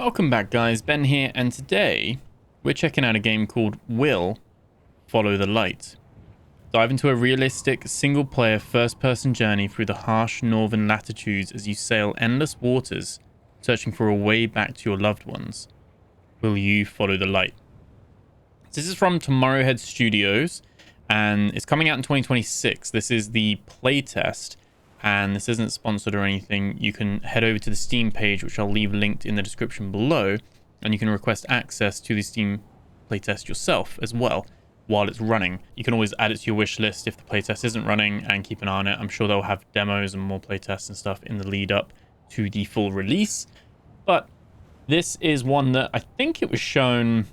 Welcome back, guys. Ben here, and today we're checking out a game called Will Follow the Light. Dive into a realistic, single-player, first-person journey through the harsh northern latitudes as you sail endless waters, searching for a way back to your loved ones. Will you follow the light? This is from TomorrowHead Studios, and it's coming out in 2026. This is the playtest, and this isn't sponsored or anything. You can head over to the Steam page, which I'll leave linked in the description below, and you can request access to the Steam playtest yourself as well while it's running. You can always add it to your wish list if the playtest isn't running and keep an eye on it. I'm sure they'll have demos and more playtests and stuff in the lead up to the full release. But this is one that I think it was shown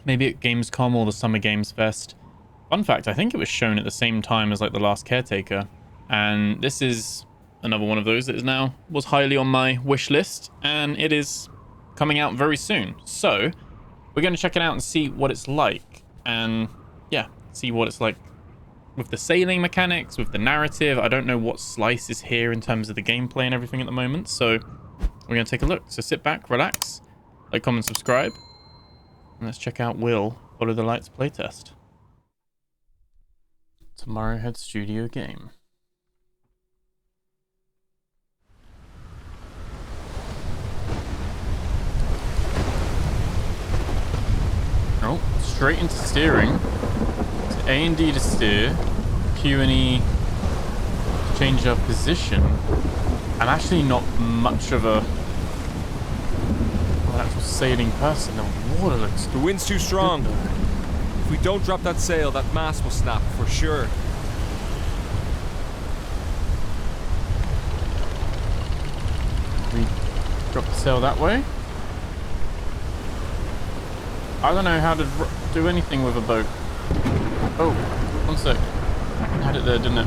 maybe at Gamescom or the Summer Games Fest. Fun fact, I think it was shown at the same time as like The Last Caretaker. And this is another one of those that was highly on my wish list, and it is coming out very soon. So we're going to check it out and see what it's like, and yeah, see what it's like with the sailing mechanics, with the narrative. I don't know what slice is here in terms of the gameplay and everything at the moment, so we're going to take a look. So sit back, relax, like, comment, subscribe, and let's check out Will Follow the Light's playtest. TomorrowHead Studio game. Oh, straight into steering. So A and D to steer, Q and E to change our position. I'm actually not much of an actual sailing person. The water looks... The wind's too strong. If we don't drop that sail, that mast will snap for sure. We drop the sail that way. I don't know how to do anything with a boat. Oh, one sec. Had it there, didn't it?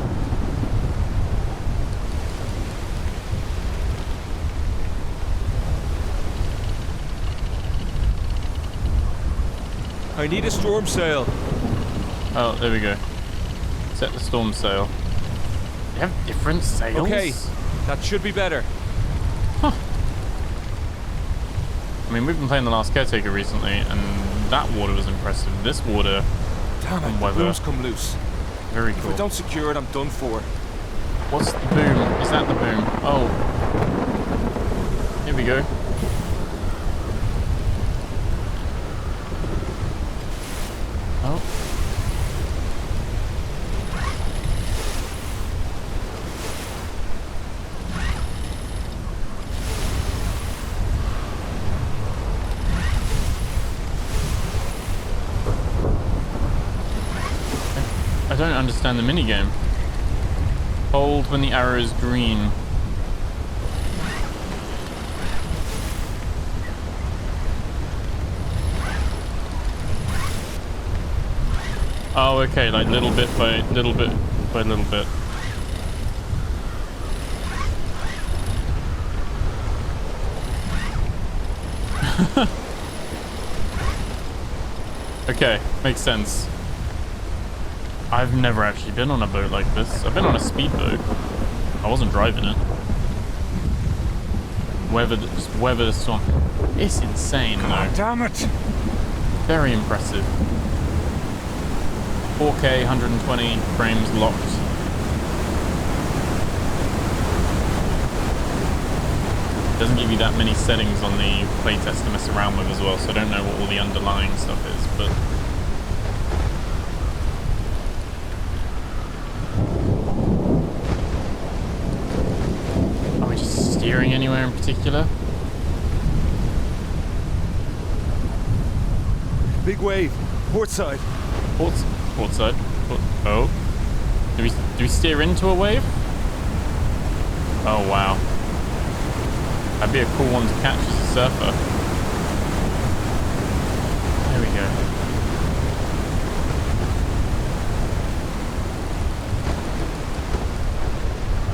I need a storm sail. Oh, there we go. Set the storm sail. They have different sails? Okay, that should be better. Huh. I mean, we've been playing The Last Caretaker recently, and that water was impressive. This water, damn it, the boom's come loose. Very cool. If we don't secure it, I'm done for. What's the boom? Is that the boom? Oh. Here we go. Oh. I don't understand the minigame. Hold when the arrow is green. Oh, okay, like little bit by little bit by little bit. Okay, makes sense. I've never actually been on a boat like this. I've been on a speedboat. I wasn't driving it. Just weather the storm. It's insane though. God damn it! Very impressive. 4K, 120 frames locked. Doesn't give you that many settings on the playtest to mess around with as well, so I don't know what all the underlying stuff is, but... Are we just steering anywhere in particular? Big wave, port side. Port side. Oh. Do we steer into a wave? Oh wow. That'd be a cool one to catch as a surfer. There we go.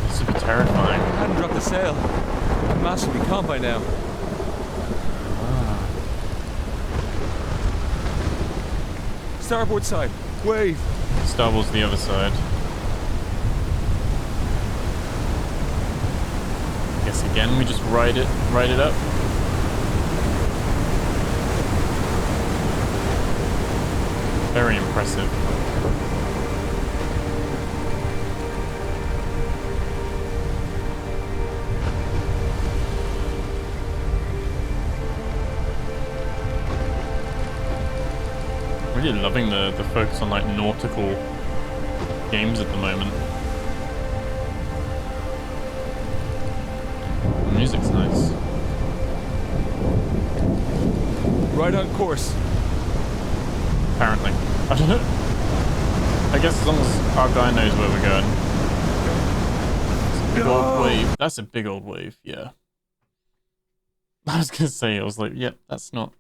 This would be terrifying. I hadn't dropped the sail. The mast should be calm by now. Ah. Starboard side, wave. Starboard's the other side. Guess again we just ride it up. impressive. Really loving the focus on like nautical games at the moment. The music's nice. Right on course. Apparently. I don't know. I guess as long as our guy knows where we're going. It's a big old wave. That's a big old wave, yeah. I was gonna say, I was like, yep, that's not.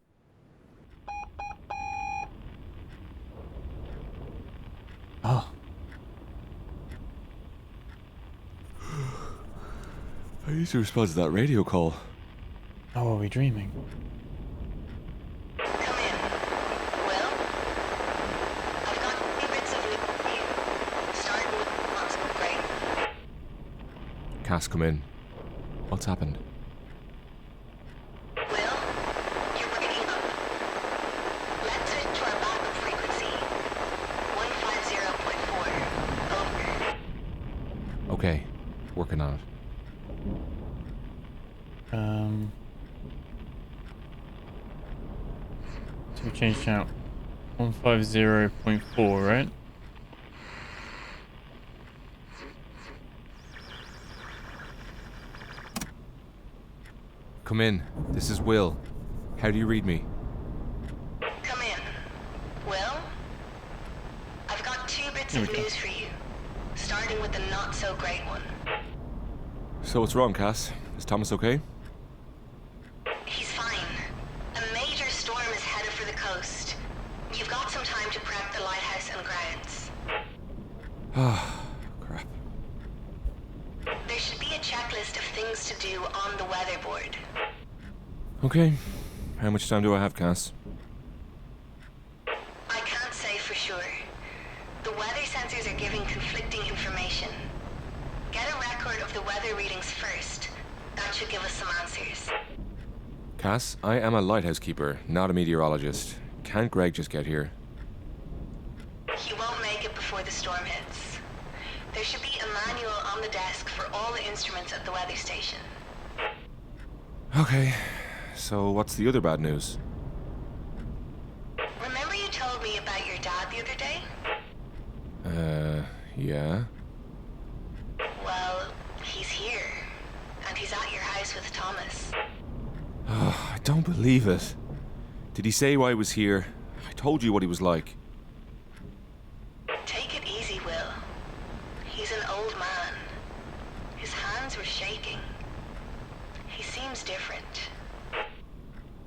Oh. I need to respond to that radio call. Oh, are we dreaming? Come in. Well, I've got 2 bits of news for you. Starting with what's great. Cass, come in. What's happened? Will, you're breaking up. Let's switch to our backup frequency. 150.4. Over. Okay, working on it. So we changed out 150.4, right? Come in. This is Will. How do you read me? Come in. Will, I've got 2 bits Here of we go. news for you. Starting with the not-so-great one. So what's wrong, Cass? Is Thomas okay? He's fine. A major storm is headed for the coast. You've got some time to prep the lighthouse and grounds. Ah, crap. There should be a checklist of things to do on the weatherboard. Okay. How much time do I have, Cass? I can't say for sure. The weather sensors are giving conflicting information. Get a record of the weather readings first. That should give us some answers. Cass, I am a lighthouse keeper, not a meteorologist. Can't Greg just get here? He won't make it before the storm hits. There should be a manual on the desk for all the instruments at the weather station. Okay. So what's the other bad news? Remember you told me about your dad the other day? Yeah? Well, he's here. And he's at your house with Thomas. Oh, I don't believe it. Did he say why he was here? I told you what he was like. Take it easy, Will. He's an old man. His hands were shaking. He seems different.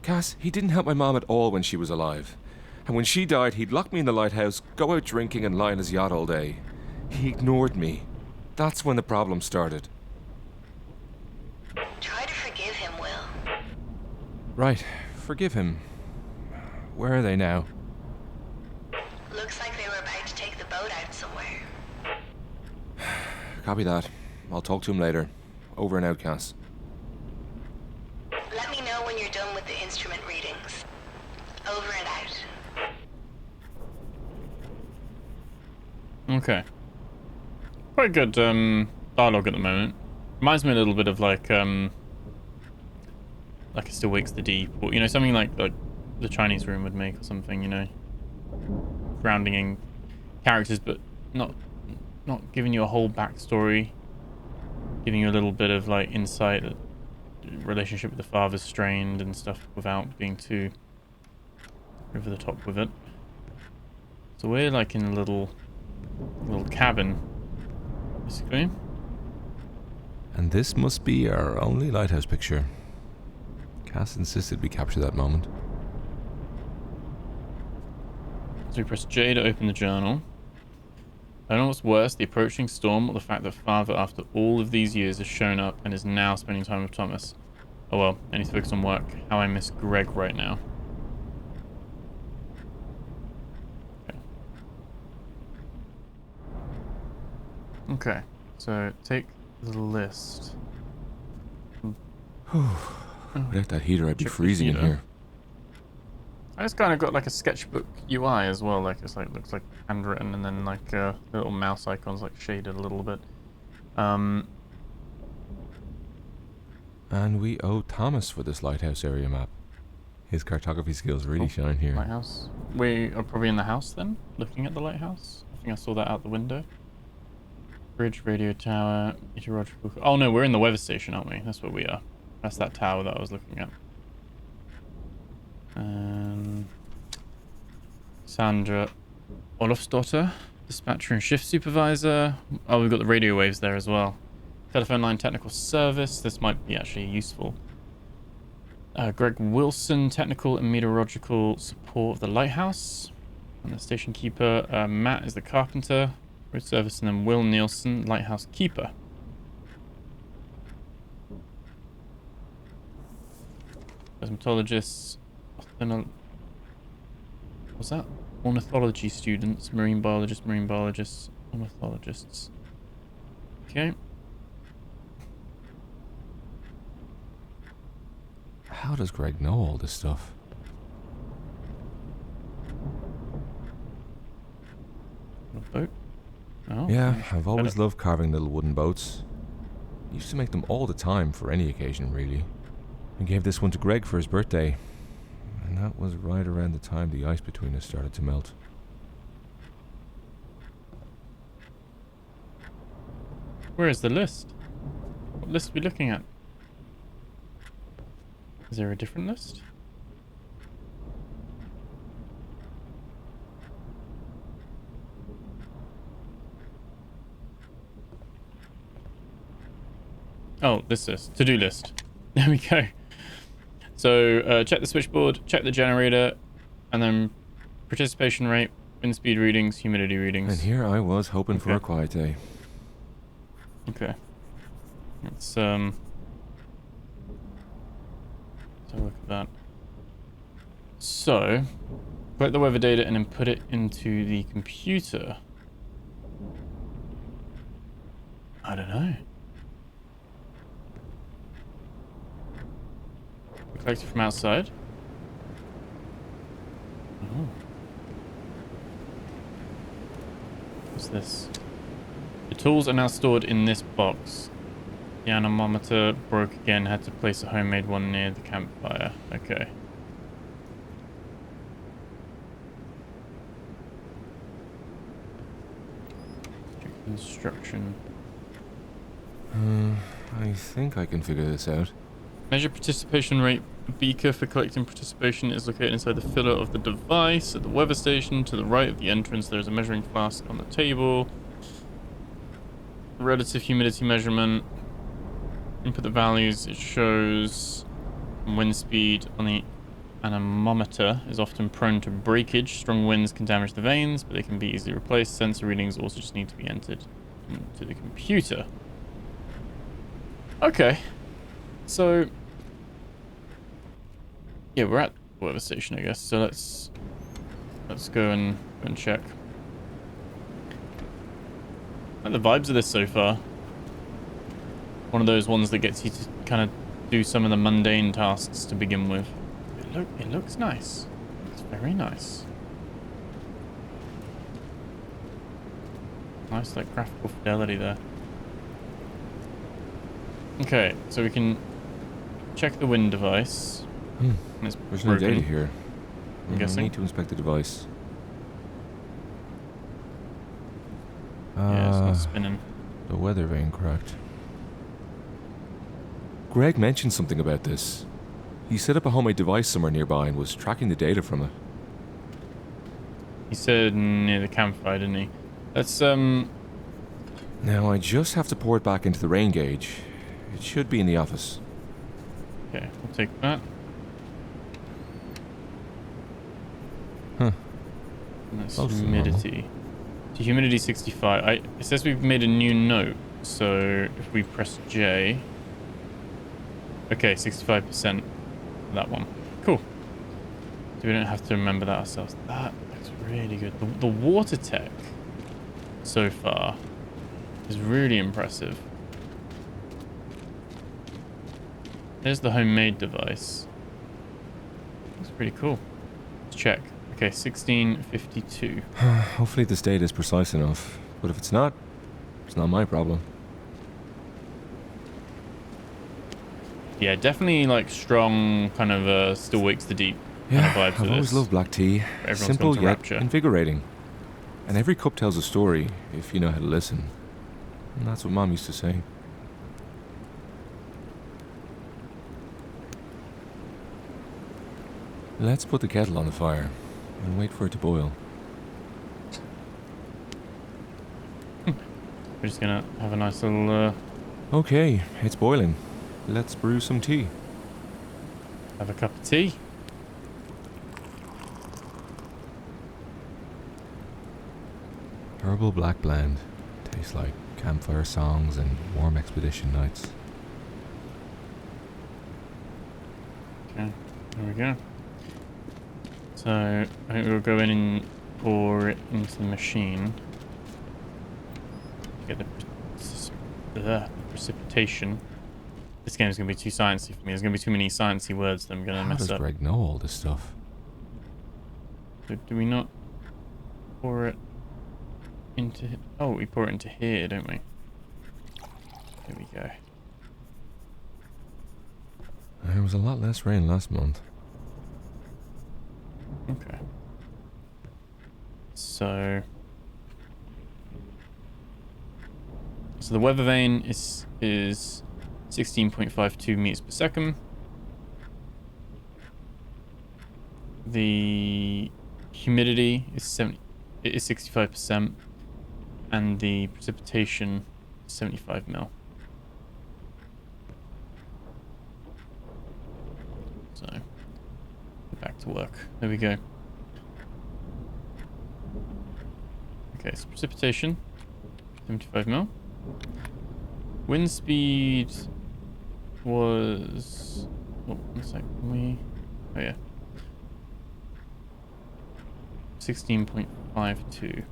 Cass, he didn't help my mom at all when she was alive. And when she died, he'd lock me in the lighthouse, go out drinking and lie on his yacht all day. He ignored me. That's when the problem started. Try to forgive him, Will. Right, forgive him. Where are they now? Looks like they were about to take the boat out somewhere. Copy that. I'll talk to him later. Over and out, Cass. Let me know when you're done with the instrument readings. Over and out. Okay. Quite good dialogue at the moment. Reminds me a little bit of like It Still Wakes the Deep, or you know, something like the Chinese Room would make or something, you know. Grounding in characters but not giving you a whole backstory. Giving you a little bit of like insight, that relationship with the father's strained and stuff without being too over the top with it. So we're like in a little cabin, basically. And this must be our only lighthouse picture. Cass insisted we capture that moment. So we press J to open the journal. I don't know what's worse, the approaching storm or the fact that father, after all of these years, has shown up and is now spending time with Thomas. Oh well, I need to focus on work. How I miss Greg right now. Okay, so take the list. Without that heater, I'd be Check the freezing in heater. here. I just kind of got like a sketchbook UI as well. Like it's like looks like handwritten, and then like the little mouse icons like shaded a little bit. And we owe Thomas for this lighthouse area map. His cartography skills really shine here. Lighthouse. We are probably in the house then, looking at the lighthouse. I think I saw that out the window. Bridge, radio tower, meteorological. Oh no, we're in the weather station, aren't we? That's where we are. That's that tower that I was looking at. Sandra Olofsdotter, dispatcher and shift supervisor. Oh, we've got the radio waves there as well. Telephone line technical service. This might be actually useful. Greg Wilson, technical and meteorological support of the lighthouse. And the station keeper. Matt is the carpenter, road service, and then Will Nielsen, lighthouse keeper. Cosmetologists. What's that? Ornithology students, marine biologists, ornithologists. Okay. How does Greg know all this stuff? A boat? Oh, Yeah, I've always loved carving little wooden boats. Used to make them all the time for any occasion, really. I gave this one to Greg for his birthday. And that was right around the time the ice between us started to melt. Where is the list? What list are we looking at? Is there a different list? Oh, this list. To-do list. There we go. So, check the switchboard, check the generator, and then participation rate, wind speed readings, humidity readings. And here I was hoping for a quiet day. Okay. Let's have a look at that. So, collect the weather data and then put it into the computer. I don't know. Collect it from outside. Oh. What's this? The tools are now stored in this box. The anemometer broke again. Had to place a homemade one near the campfire. Okay. Check instruction. I think I can figure this out. Measure participation rate. A beaker for collecting participation is located inside the filler of the device at the weather station. To the right of the entrance, there is a measuring flask on the table. Relative humidity measurement. Input the values. It shows wind speed on the anemometer is often prone to breakage. Strong winds can damage the vanes, but they can be easily replaced. Sensor readings also just need to be entered into the computer. Okay. So, yeah, we're at the weather station, I guess. So let's go and check. I like the vibes of this so far. One of those ones that gets you to kind of do some of the mundane tasks to begin with. It looks nice. It's very nice. Nice, like, graphical fidelity there. Okay, so we can check the wind device. There's no data here. I'm guessing. I need to inspect the device. Yeah, it's not spinning. The weather vane cracked. Greg mentioned something about this. He set up a homemade device somewhere nearby and was tracking the data from it. He said near the campfire, didn't he? Let's, Now, I just have to pour it back into the rain gauge. It should be in the office. Okay, we'll take that. Huh. And that's Close to humidity. So humidity 65. It says we've made a new note. So if we press J. Okay, 65%. That one. Cool. So we don't have to remember that ourselves. That looks really good. The water tech so far is really impressive. There's the homemade device. Looks pretty cool. to check. Okay, 1652. Hopefully this data is precise enough, but if it's not my problem. Yeah, definitely like strong kind of still wakes the deep kind of vibe to I've always this. loved black tea. Everyone's Simple gone to yet Rapture. invigorating. And every cup tells a story, if you know how to listen. And that's what Mom used to say. Let's put the kettle on the fire and wait for it to boil. We're just gonna have a nice little Okay, it's boiling. Let's brew some tea. have a cup of tea. Herbal black blend. Tastes like campfire songs and warm expedition nights. Okay, there we go. So I think we'll go in and pour it into the machine. Get the precipitation. This game's gonna be too sciencey for me. There's gonna be too many sciencey words that I'm gonna How mess does up. Greg know all this stuff? So do we not pour it into... Oh, we pour it into here, don't we? There we go. There was a lot less rain last month. Okay. So the weather vane is 16.52 meters per second. The humidity is 65%, and the precipitation is 75 mil. So back to work. There we go. Okay, so precipitation 75 mil. Wind speed was... Oh, 1 sec. Oh yeah. 16.52.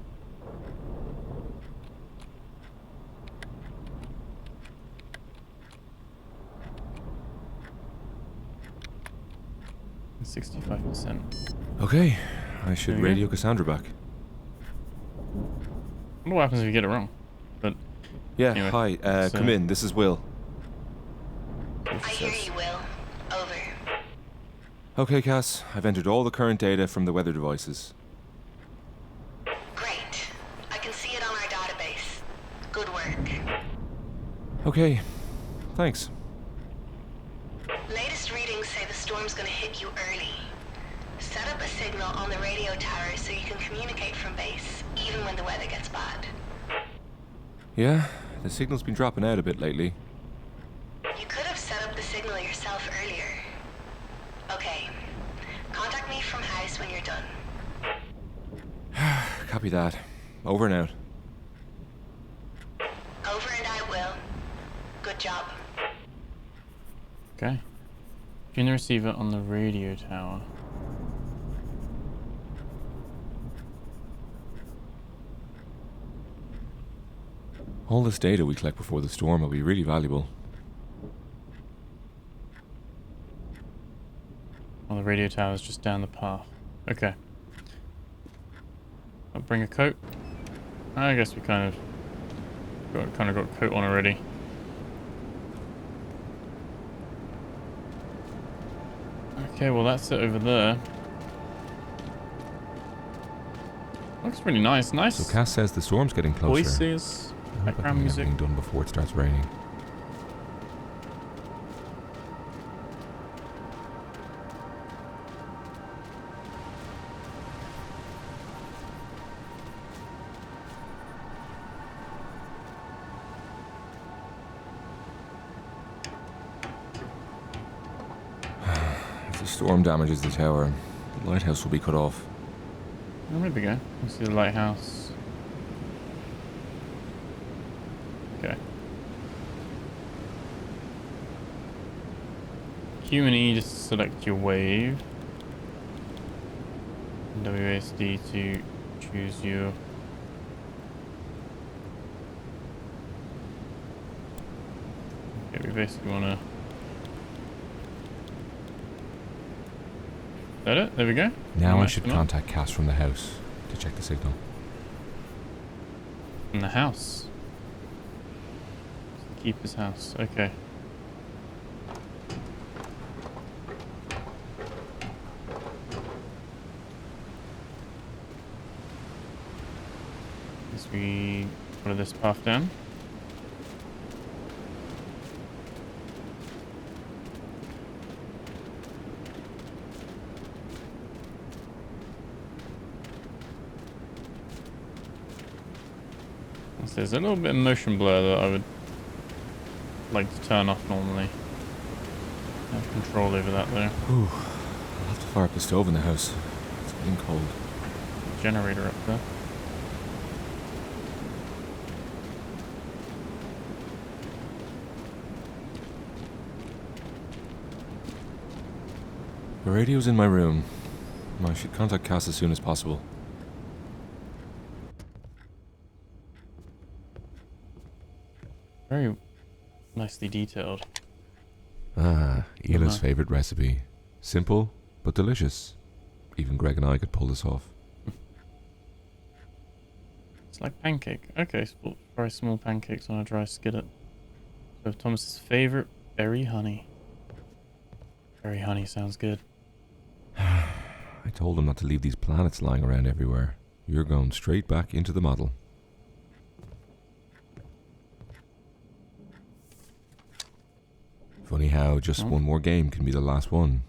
And 65%. Okay, I should There we go. radio Cassandra back. I wonder what happens if you get it wrong. But Yeah, anyway, hi, so- come in, this is Will. I hear you, Will. Over. Okay, Cass, I've entered all the current data from the weather devices. Great. I can see it on our database. Good work. Okay, thanks. Latest readings say the storm's gonna hit you early. Set up a signal on the radio tower so you can communicate from base, even when the weather gets bad. Yeah, the signal's been dropping out a bit lately. You could have set up the signal yourself earlier. Okay. Contact me from house when you're done. Copy that. Over and out. Over and out, Will. Good job. okay. Tune the receiver on the radio tower. All this data we collect before the storm will be really valuable. Well, the radio tower is just down the path. Okay. I'll bring a coat. I guess we kind of got a coat on already. Okay, well that's it over there. Looks really nice. Nice So Cass says the storm's getting closer. voices, I hope I can background get music. everything done before it starts raining. If the storm damages the tower, the lighthouse will be cut off. Oh, there we go. You see the lighthouse. Okay. Q and E just select your wave. And WASD to choose your... Okay, we basically want to that it? There we go. Now I Nice should enough. contact Cass from the house to check the signal. In the house. Keeper's house. Okay. Guess we follow this path down. So there's a little bit of motion blur that I would like to turn off normally. I have control over that though. Whew. I'll have to fire up the stove in the house. It's getting cold. Generator up there. The radio's in my room. I should contact Cass as soon as possible. Very nicely detailed. Ah, Hila's Uh-huh. favorite recipe. Simple, but delicious. Even Greg and I could pull this off. It's like pancake. Okay, very small pancakes on a dry skillet. So Thomas's favorite, berry honey. Berry honey sounds good. I told him not to leave these planets lying around everywhere. You're going straight back into the model. Funny how just one more game can be the last one.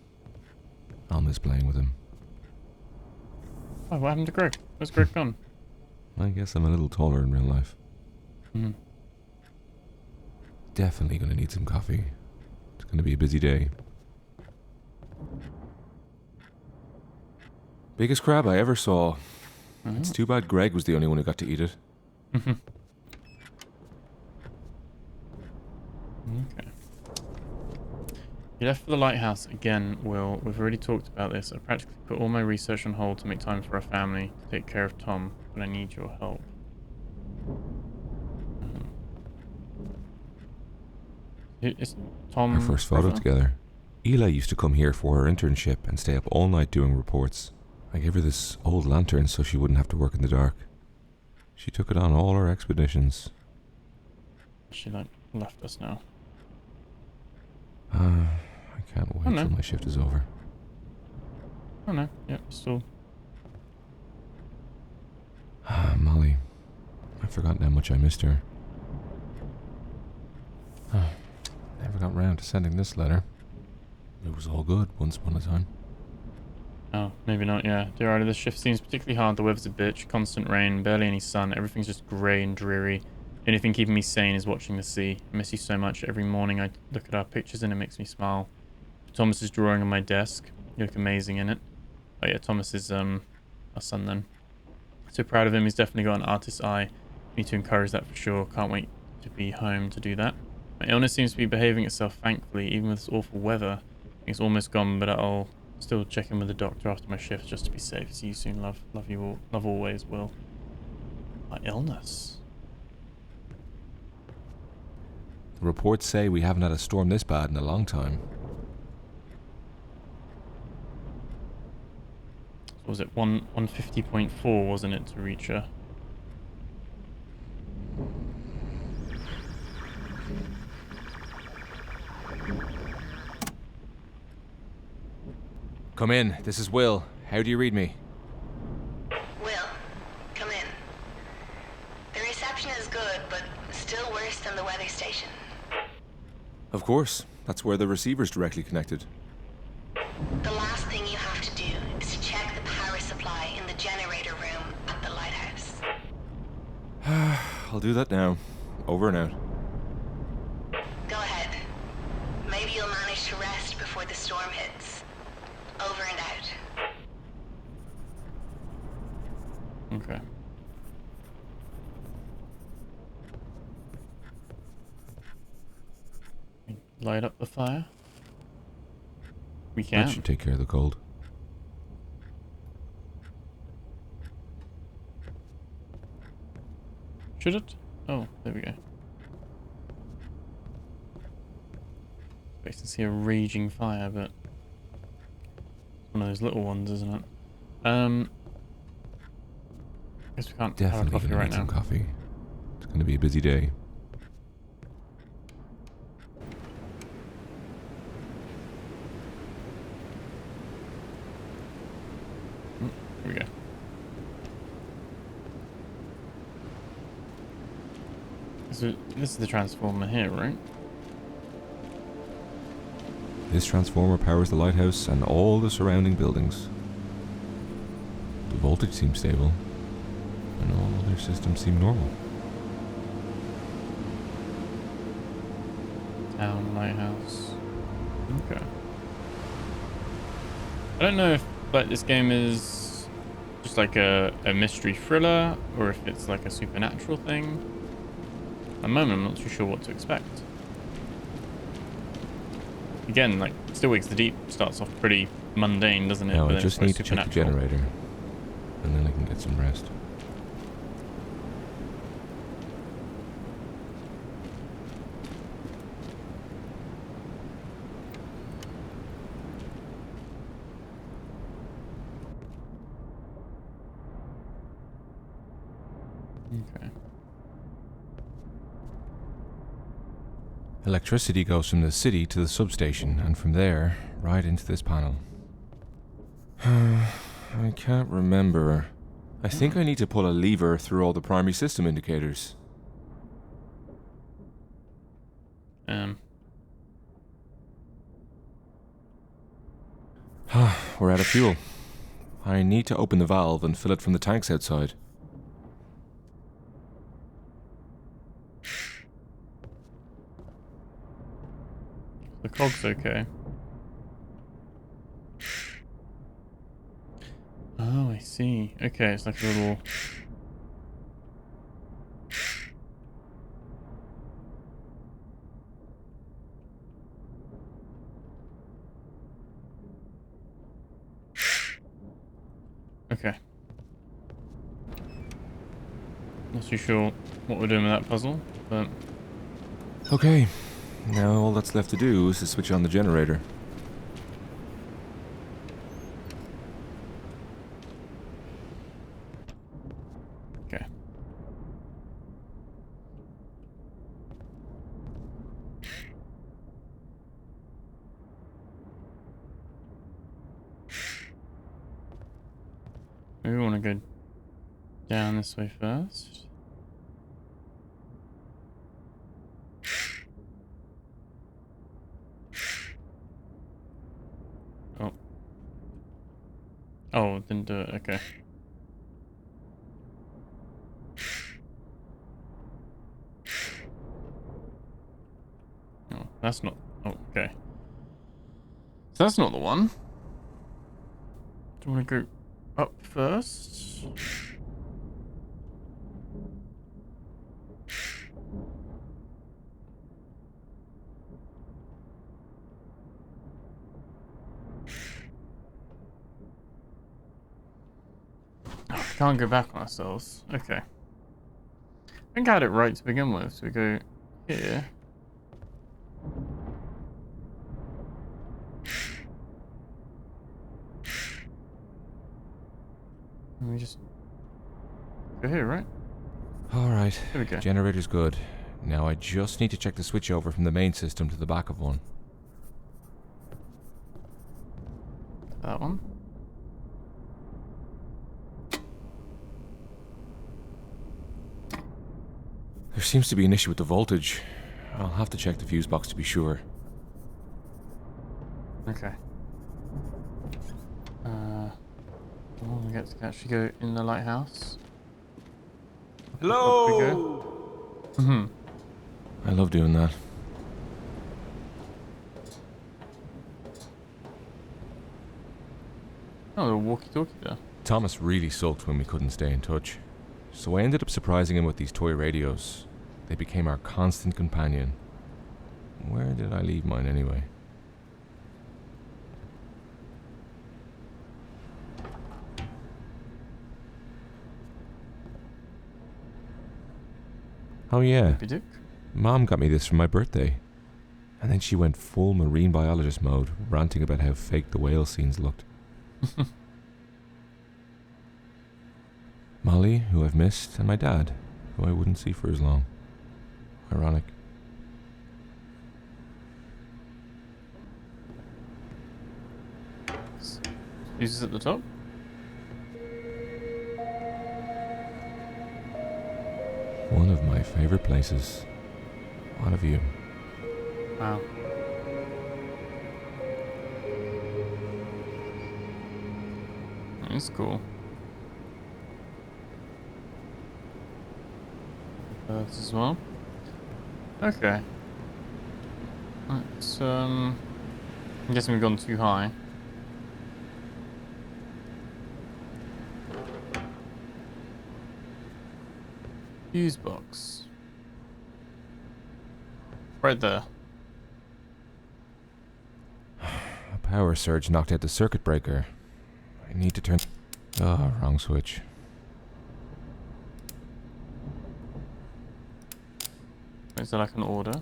I'll miss playing with him. Oh, what happened to Greg? Where's Greg gone? I guess I'm a little taller in real life. Hmm. Definitely gonna need some coffee. It's gonna be a busy day. Biggest crab I ever saw. It's too bad Greg was the only one who got to eat it. Okay. You left for the lighthouse again, Will. We've already talked about this. I practically put all my research on hold to make time for our family, to take care of Tom, but I need your help. Is Tom Our first photo brother? together. Eli used to come here for her internship and stay up all night doing reports. I gave her this old lantern so she wouldn't have to work in the dark. She took it on all her expeditions. She left us now. I can't wait Oh, no. till my shift is over. Oh no, yep, still. Molly. I've forgotten how much I missed her. Never got round to sending this letter. It was all good once upon a time. Oh, maybe not, yeah. Dear Artie, this shift seems particularly hard. The weather's a bitch. Constant rain, barely any sun. Everything's just grey and dreary. The only thing keeping me sane is watching the sea. I miss you so much. Every morning I look at our pictures and it makes me smile. Thomas is drawing on my desk. You look amazing in it. Oh yeah, Thomas is our son then. So proud of him. He's definitely got an artist's eye. Need to encourage that for sure. Can't wait to be home to do that. My illness seems to be behaving itself, thankfully, even with this awful weather. It's almost gone, but I'll still check in with the doctor after my shift just to be safe. See you soon, love. Love you all. Love always, Will. My illness. The reports say we haven't had a storm this bad in a long time. What was it 150.4, wasn't it, to reach her? Come in. This is Will. How do you read me? Will, come in. The reception is good, but still worse than the weather station. Of course. That's where the receiver's directly connected. The last thing you have to do is to check the power supply in the generator room at the lighthouse. I'll do that now. Over and out. Go ahead. Maybe you'll manage to rest before the storm hits. Over and out. Okay. Light up the fire? We can. That should take care of the cold. Should it? Oh, there we go. I can see a raging fire, but One of those little ones, isn't it? Guess we can't have a Definitely coffee gonna right need now. some coffee. It's gonna be a busy day. Here we go. So this is the transformer here, right? This transformer powers the lighthouse and all the surrounding buildings. The voltage seems stable, and all other systems seem normal. Town lighthouse. Okay. I don't know if like this game is just like a mystery thriller or if it's like a supernatural thing. At the moment, I'm not too sure what to expect. Again, like Still Wakes the Deep starts off pretty mundane, doesn't it? Now But I then just it's need to check the supernatural. generator, and then I can get some rest. Okay. Electricity goes from the city to the substation, and from there, right into this panel. I can't remember. I think I need to pull a lever through all the primary system indicators. We're out of fuel. I need to open the valve and fill it from the tanks outside. The cog's okay. Oh, I see. Okay, it's like a little... Okay. Not too sure what we're doing with that puzzle, but... Okay, now all that's left to do is to switch on the generator. Okay. Maybe we want to go down this way first. Oh. Oh, it didn't do it. Okay. Oh, that's not... Oh, okay. So that's not the one. Do you want to go up first? Oh, we can't go back on ourselves. Okay. I think I had it right to begin with. So we go here. And we just go here, right? Alright, There we go. generator's good. Now I just need to check the switch over from the main system to the back of one. That one. There seems to be an issue with the voltage. I'll have to check the fuse box to be sure. Okay. Well, we get to actually go in the lighthouse. Up we go. Mm-hmm. I love doing that. Oh, the walkie-talkie there. Thomas really sulked when we couldn't stay in touch. So I ended up surprising him with these toy radios. They became our constant companion. Where did I leave mine anyway? Oh yeah, Moby Dick. Mom got me this for my birthday. And then she went full marine biologist mode, ranting about how fake the whale scenes looked. Molly, who I've missed, and my dad, who I wouldn't see for as long. Ironic. Fuses at the top. One of my favorite places. What a view. Wow. That's cool. Birds as well. Okay. Let's, I'm guessing we've gone too high. Fuse box. Right there. A power surge knocked out the circuit breaker. I need to turn... Oh, wrong switch. Is that like an order?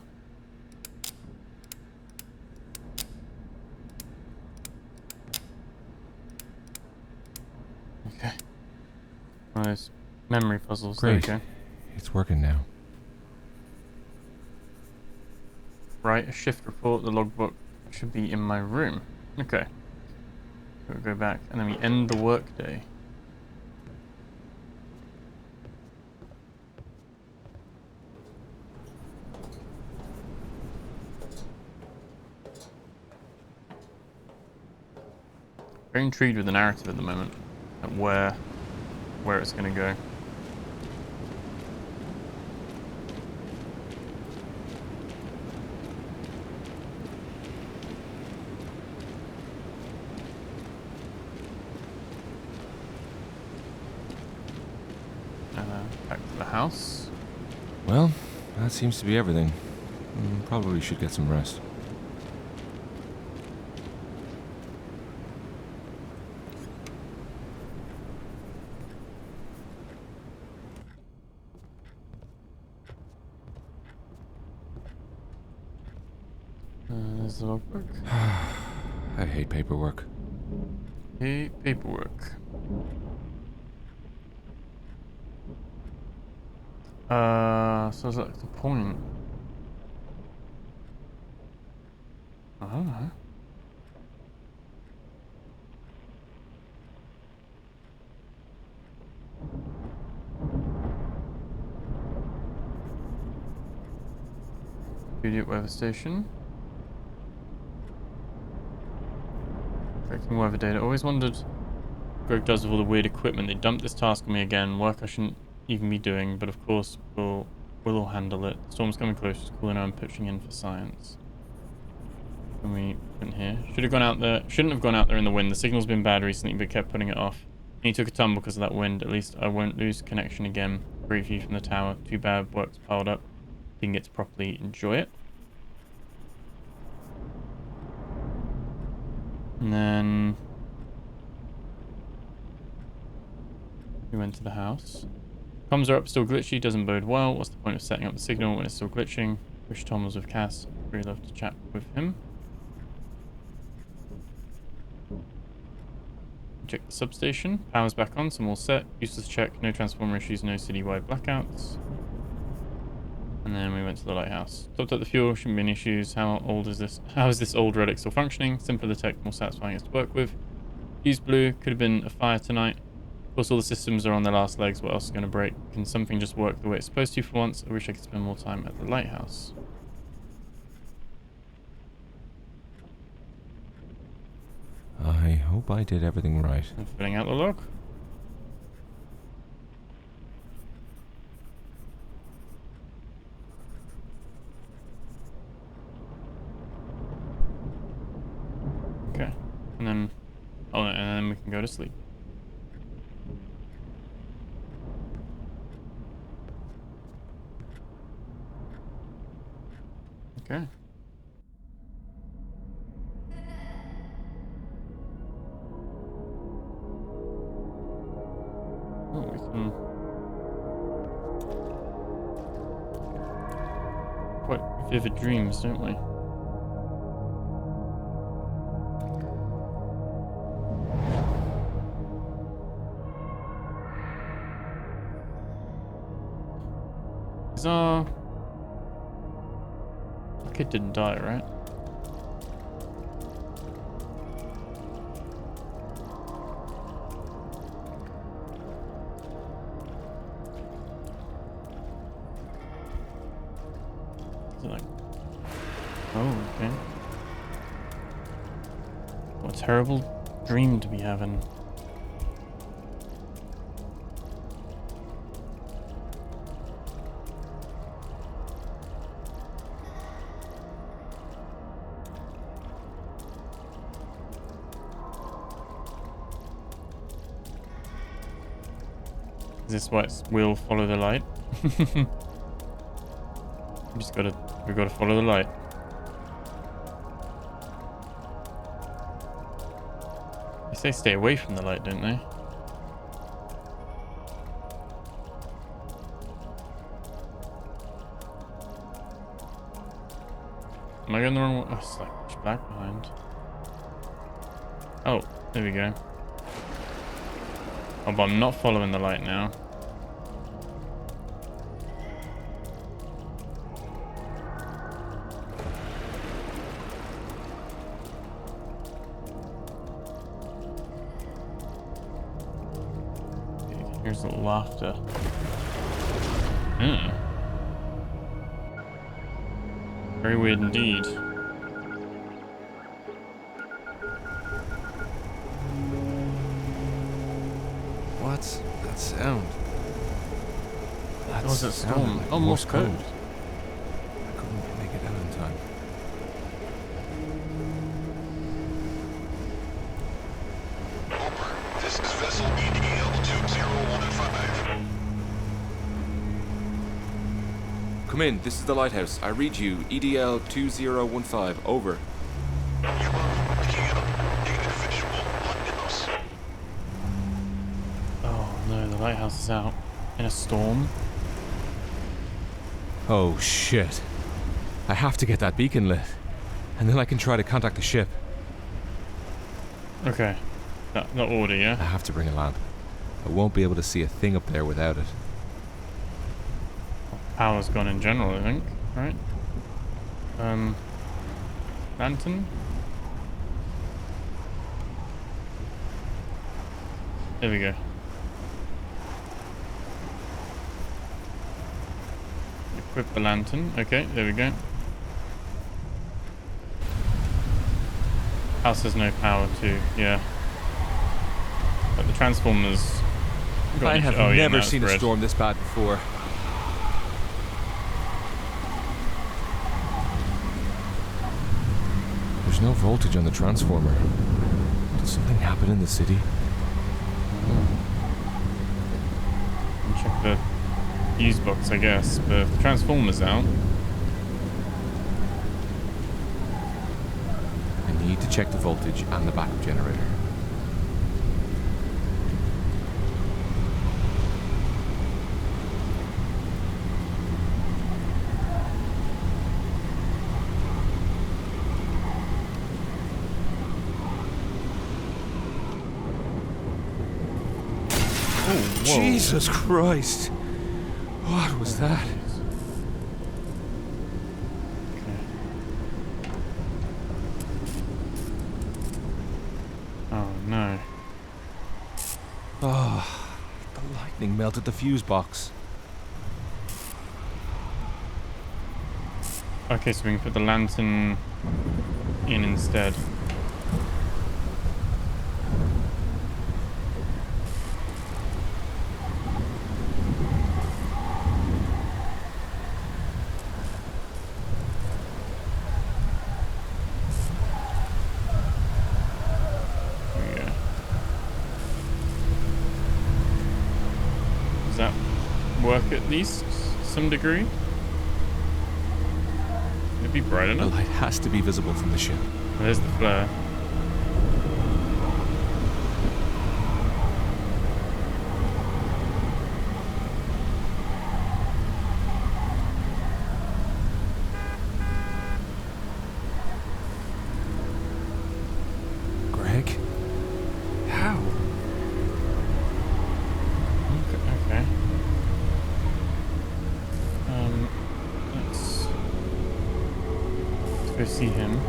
Okay. One of those memory puzzles. Great. There we go. It's working now. Right, a shift report. The logbook should be in my room. Okay. We'll go back and then we end the workday. Very intrigued with the narrative at the moment, at where it's going to go. Back to the house. Well, that seems to be everything. Probably should get some rest. There's the logbook. I hate paperwork. Paperwork. So is that the point? I don't know. Immediate weather station. Collecting weather data. Always wondered what Greg does with all the weird equipment. They dumped this task on me again. Work I shouldn't even be doing, but of course we'll all handle it. The storm's coming close. It's cool, and I'm pitching in for science. Can we put in here? Should have gone out there. Shouldn't have gone out there in the wind. The signal's been bad recently, but kept putting it off. And he took a tumble because of that wind. At least I won't lose connection again. Great view from the tower. Too bad work's piled up. Didn't get to properly enjoy it. And then we went to the house. Comms are up, still glitchy, doesn't bode well. What's the point of setting up the signal when it's still glitching? Wish Tom was with Cass. Really love to chat with him. Check the substation. Power's back on, some all set. Useless check, no transformer issues, no citywide blackouts. And then we went to the lighthouse. Topped up the fuel, shouldn't be any issues. How is this old relic still functioning? Simpler to detect, more satisfying it's to work with. Fuse blue, could have been a fire tonight. Of course, all the systems are on their last legs. What else is going to break? Can something just work the way it's supposed to for once? I wish I could spend more time at the lighthouse. I hope I did everything right. I'm filling out the log. Okay. And then... Oh, and then we can go to sleep. Okay. Oh, we can... Quite vivid dreams, don't we? Is our... The kid didn't die, right? Is it like... Oh, okay. What a terrible dream to be having. Is this why it's will follow the light? We've gotta follow the light. They say stay away from the light, don't they? Am I going the wrong way? Oh, it's like push back behind. Oh, there we go. Oh, but I'm not following the light now. Here's the laughter. Very weird indeed. What's that sound? That was a storm. Like Oh, Morse code. I couldn't make it out in time. This is vessel EDL 2015. Come in, this is the lighthouse. I read you, EDL 2015, over. Oh no, the lighthouse is out. In a storm. Oh shit. I have to get that beacon lit. And then I can try to contact the ship. Okay. The order, I yeah? have to bring a lamp. I won't be able to see a thing up there without it. Power's gone in general, I think. Right? Lantern? There we go. Equip the lantern. Okay, there we go. House has no power too, yeah. But the transformers... I have never seen a storm this bad before. There's no voltage on the transformer. Did something happen in the city? Check the fuse box, I guess, but if the transformer's out... I need to check the voltage and the backup generator. Oh, whoa. Jesus Christ! What was that? Oh no. Oh, the lightning melted the fuse box. Okay, so we can put the lantern in instead. There we go. Does that work at least some degree? It'd be bright The enough. light has to be visible from the ship. Well, there's the flare. Greg? How? Okay. go see him.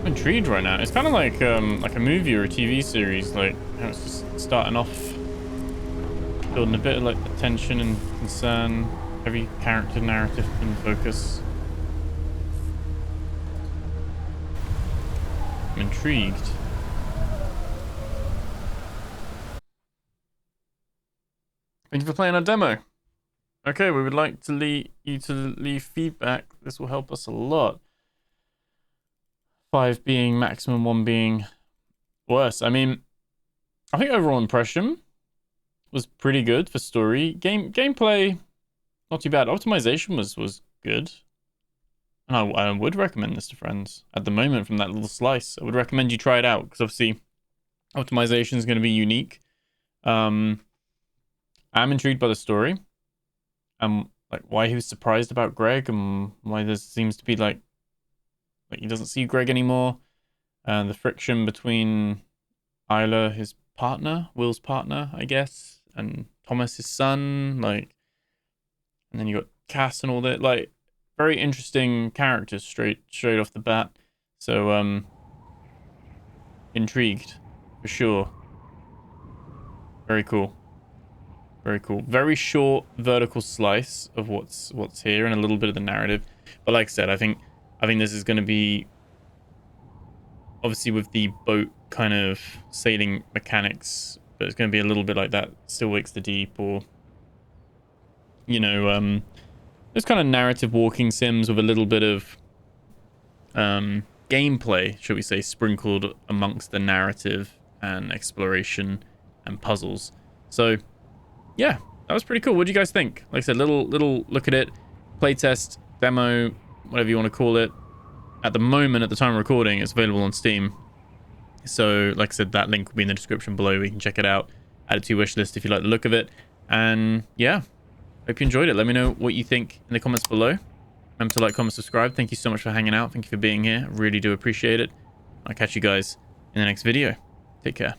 I'm intrigued right now. It's kind of like a movie or a TV series. Like, you know, it's just starting off building a bit of like attention and concern, heavy character narrative in focus. I'm intrigued. Thank you for playing our demo. Okay, we would like to you to leave feedback. This will help us a lot. 5 being maximum, 1 being worse. I mean, I think overall impression was pretty good for story. Gameplay, not too bad. Optimization was good. And I would recommend this to friends. At the moment, from that little slice, I would recommend you try it out. Because obviously, optimization is going to be unique. I'm intrigued by the story. Like why he was surprised about Greg and why there seems to be like he doesn't see Greg anymore. And the friction between Isla, his partner, Will's partner, I guess, and Thomas, his son, like, and then you got Cass and all that, like, very interesting characters straight off the bat. So, intrigued, for sure. Very cool. Very cool. Very short vertical slice of what's here and a little bit of the narrative. But like I said, I think this is going to be, obviously with the boat kind of sailing mechanics, but it's going to be a little bit like that Still Wakes the Deep, or, you know, those kind of narrative walking sims with a little bit of gameplay, shall we say, sprinkled amongst the narrative and exploration and puzzles. So yeah, that was pretty cool. What do you guys think? Like I said, little look at it, playtest, demo, whatever you want to call it. At the moment, at the time of recording, it's available on Steam. So, like I said, that link will be in the description below. You can check it out. Add it to your wish list if you like the look of it. And yeah, hope you enjoyed it. Let me know what you think in the comments below. Remember to like, comment, subscribe. Thank you so much for hanging out. Thank you for being here. I really do appreciate it. I'll catch you guys in the next video. Take care.